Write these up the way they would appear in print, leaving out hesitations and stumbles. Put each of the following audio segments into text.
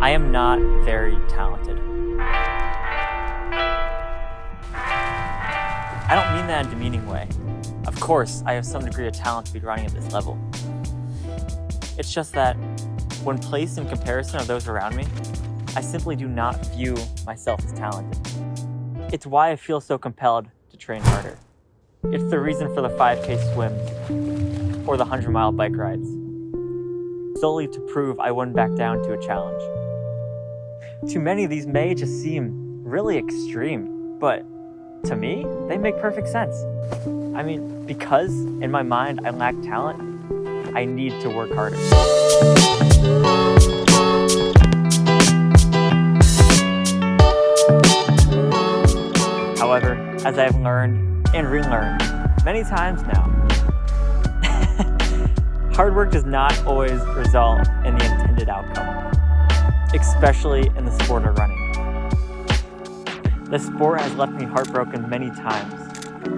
I am not very talented. I don't mean that in a demeaning way. Of course, I have some degree of talent to be running at this level. It's just that when placed in comparison of those around me, I simply do not view myself as talented. It's why I feel so compelled to train harder. It's the reason for the 5K swims or the 100-mile bike rides, solely to prove I wouldn't back down to a challenge. To many, these may just seem really extreme, but to me, they make perfect sense. I mean, because in my mind I lack talent, I need to work harder. However, as I've learned and relearned many times now, hard work does not always result in the intended outcome, especially in the sport of running. The sport has left me heartbroken many times,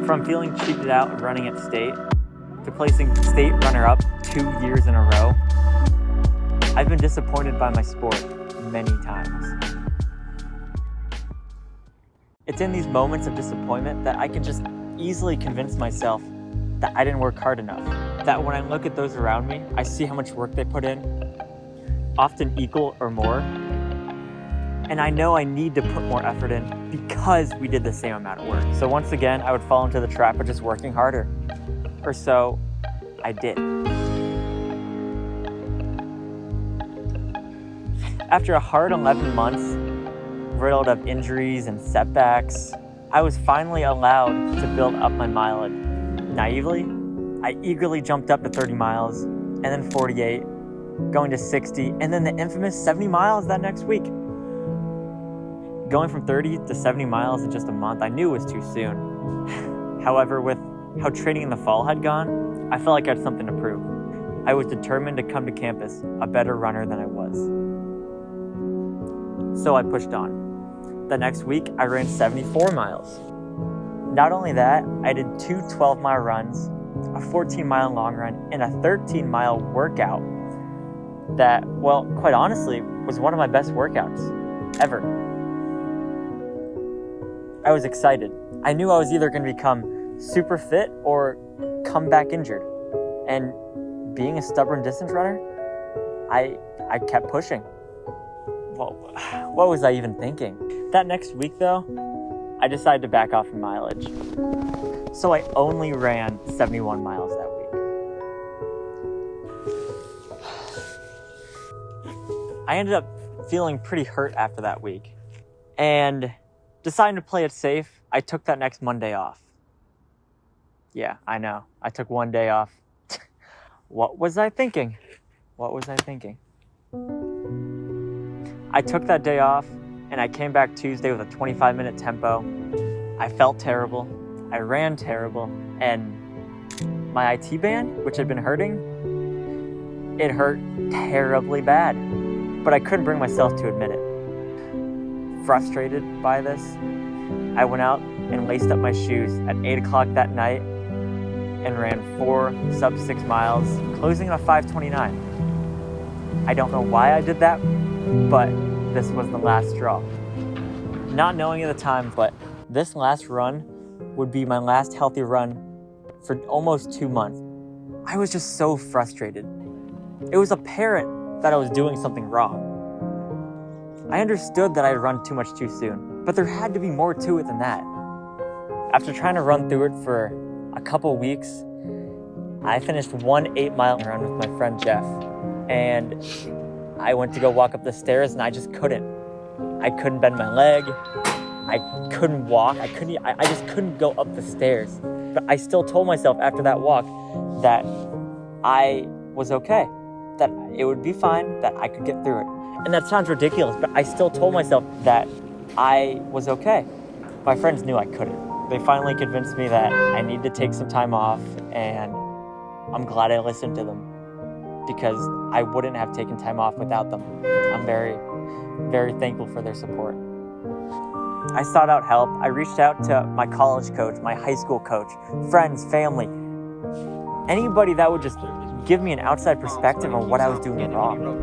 from feeling cheated out of running at state to placing state runner-up 2 years in a row. I've been disappointed by my sport many times. It's in these moments of disappointment that I can just easily convince myself that I didn't work hard enough. That when I look at those around me, I see how much work they put in, often equal or more. And I know I need to put more effort in because we did the same amount of work. So once again, I would fall into the trap of just working harder. Or so I did. After a hard 11 months, riddled of injuries and setbacks, I was finally allowed to build up my mileage. Naively, I eagerly jumped up to 30 miles, and then 48, going to 60, and then the infamous 70 miles that next week. Going from 30 to 70 miles in just a month, I knew was too soon. However, with how training in the fall had gone, I felt like I had something to prove. I was determined to come to campus a better runner than I was. So I pushed on. The next week, I ran 74 miles. Not only that, I did 2 12-mile runs, a 14-mile long run, and a 13-mile workout that, well, quite honestly, was one of my best workouts ever. I was excited. I knew I was either going to become super fit or come back injured. And being a stubborn distance runner, I kept pushing. Well, what was I even thinking? That next week, though, I decided to back off from mileage. So I only ran 71 miles that week. I ended up feeling pretty hurt after that week. And deciding to play it safe, I took that next Monday off. Yeah, I know. I took one day off. What was I thinking? I took that day off, and I came back Tuesday with a 25-minute tempo. I felt terrible. I ran terrible. And my IT band, which had been hurting, it hurt terribly bad. But I couldn't bring myself to admit it. Frustrated by this, I went out and laced up my shoes at 8 o'clock that night and ran 4 sub-6 miles, closing on a 5:29. I don't know why I did that, but this was the last straw. Not knowing at the time, but this last run would be my last healthy run for almost 2 months. I was just so frustrated. It was apparent that I was doing something wrong. I understood that I had run too much too soon, but there had to be more to it than that. After trying to run through it for a couple weeks, I finished one 8-mile run with my friend Jeff, and I went to go walk up the stairs and I just couldn't. I couldn't bend my leg, I couldn't walk, I just couldn't go up the stairs. But I still told myself after that walk that I was okay, that it would be fine, that I could get through it. And that sounds ridiculous, but I still told myself that I was okay. My friends knew I couldn't. They finally convinced me that I needed to take some time off, and I'm glad I listened to them because I wouldn't have taken time off without them. I'm very, very thankful for their support. I sought out help. I reached out to my college coach, my high school coach, friends, family, anybody that would just give me an outside perspective on what I was doing wrong.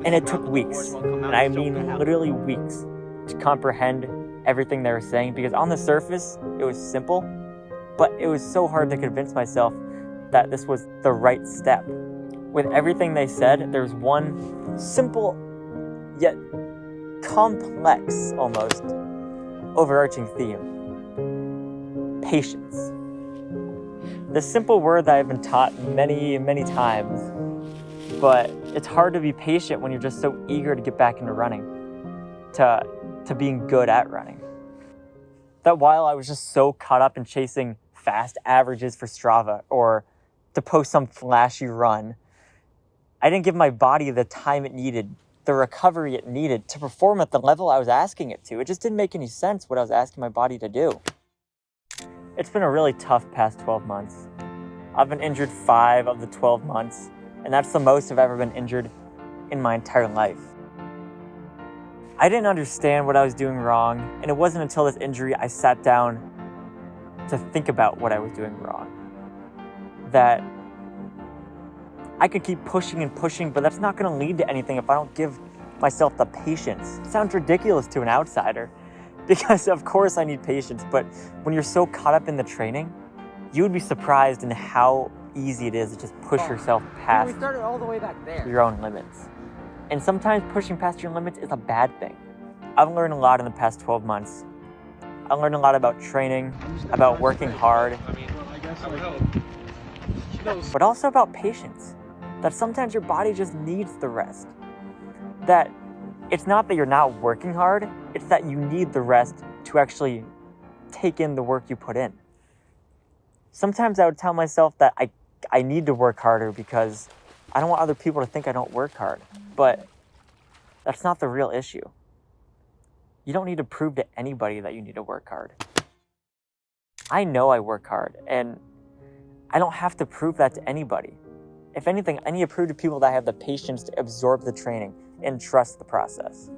And it took weeks, and I mean literally weeks, to comprehend everything they were saying, because on the surface, it was simple, but it was so hard to convince myself that this was the right step. With everything they said, there's one simple, yet complex, almost, overarching theme: patience. The simple word that I've been taught many, many times, but it's hard to be patient when you're just so eager to get back into running, to being good at running. That while I was just so caught up in chasing fast averages for Strava or to post some flashy run, I didn't give my body the time it needed, the recovery it needed to perform at the level I was asking it to. It just didn't make any sense what I was asking my body to do. It's been a really tough past 12 months. I've been injured 5 of the 12 months, and that's the most I've ever been injured in my entire life. I didn't understand what I was doing wrong, and it wasn't until this injury I sat down to think about what I was doing wrong. That I could keep pushing and pushing, but that's not going to lead to anything if I don't give myself the patience. It sounds ridiculous to an outsider, because of course I need patience, but when you're so caught up in the training, you would be surprised in how easy it is to just push yourself past we started all the way back there. Your own limits. And sometimes pushing past your limits is a bad thing. I've learned a lot in the past 12 months. I learned a lot about training, about working hard, but also about patience. That sometimes your body just needs the rest. That it's not that you're not working hard, it's that you need the rest to actually take in the work you put in. Sometimes I would tell myself that I need to work harder because I don't want other people to think I don't work hard. But that's not the real issue. You don't need to prove to anybody that you need to work hard. I know I work hard, and I don't have to prove that to anybody. If anything, I need to prove to people that I have the patience to absorb the training and trust the process.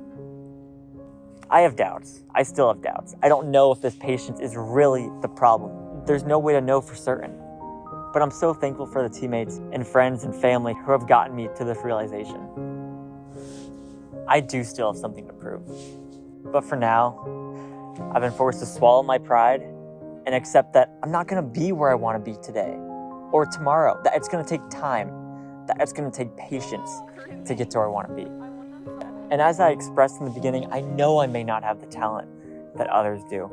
I have doubts. I still have doubts. I don't know if this patience is really the problem. There's no way to know for certain. But I'm so thankful for the teammates and friends and family who have gotten me to this realization. I do still have something to prove. But for now, I've been forced to swallow my pride and accept that I'm not going to be where I want to be today or tomorrow, that it's going to take time, that it's going to take patience to get to where I want to be. And as I expressed in the beginning, I know I may not have the talent that others do,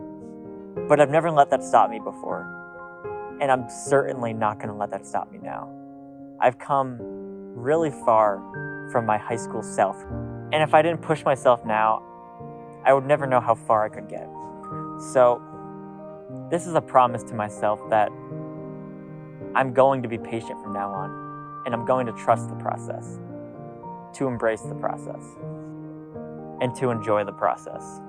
but I've never let that stop me before. And I'm certainly not going to let that stop me now. I've come really far from my high school self. And if I didn't push myself now, I would never know how far I could get. So this is a promise to myself that I'm going to be patient from now on, and I'm going to trust the process, to embrace the process, and to enjoy the process.